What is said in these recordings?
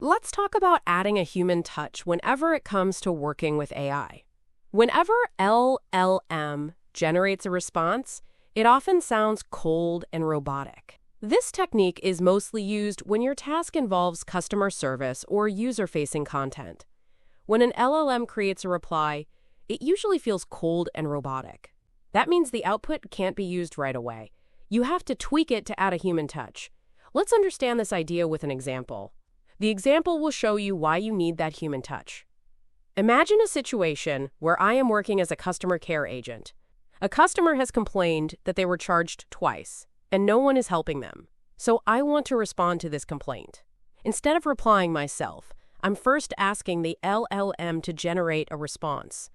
Let's talk about adding a human touch whenever it comes to working with AI. Whenever LLM generates a response, it often sounds cold and robotic. This technique is mostly used when your task involves customer service or user-facing content. When an LLM creates a reply, it usually feels cold and robotic. That means the output can't be used right away. You have to tweak it to add a human touch. Let's understand this idea with an example. The example will show you why you need that human touch. Imagine a situation where I am working as a customer care agent. A customer has complained that they were charged twice, and no one is helping them. So I want to respond to this complaint. Instead of replying myself, I'm first asking the LLM to generate a response.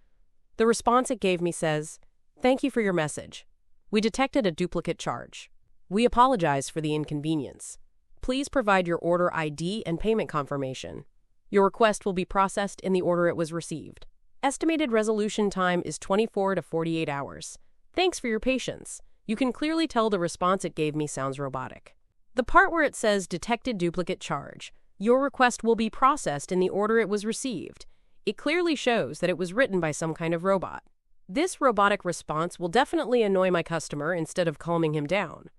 The response it gave me says, "Thank you for your message. We detected a duplicate charge. We apologize for the inconvenience. Please provide your order ID and payment confirmation. Your request will be processed in the order it was received. Estimated resolution time is 24 to 48 hours. Thanks for your patience." You can clearly tell the response it gave me sounds robotic. The part where it says detected duplicate charge, your request will be processed in the order it was received. It clearly shows that it was written by some kind of robot. This robotic response will definitely annoy my customer instead of calming him down.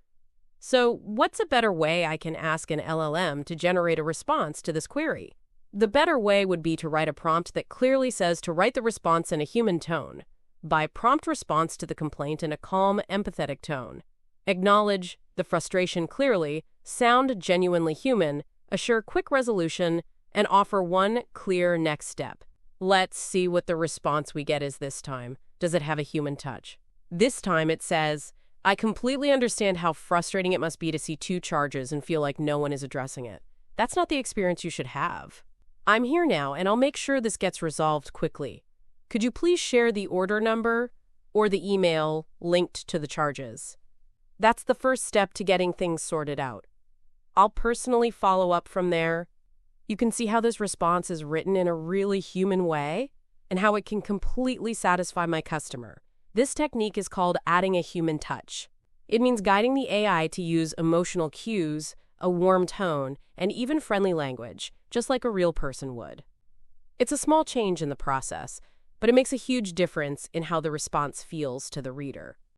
So, what's a better way I can ask an LLM to generate a response to this query? The better way would be to write a prompt that clearly says to write the response in a human tone. By prompt response to the complaint in a calm, empathetic tone. Acknowledge the frustration clearly, sound genuinely human, assure quick resolution, and offer one clear next step. Let's see what the response we get is this time. Does it have a human touch? This time it says, "I completely understand how frustrating it must be to see two charges and feel like no one is addressing it. That's not the experience you should have. I'm here now, and I'll make sure this gets resolved quickly. Could you please share the order number or the email linked to the charges?" That's the first step to getting things sorted out. I'll personally follow up from there. You can see how this response is written in a really human way and how it can completely satisfy my customer. This technique is called adding a human touch. It means guiding the AI to use emotional cues, a warm tone, and even friendly language, just like a real person would. It's a small change in the process, but it makes a huge difference in how the response feels to the reader.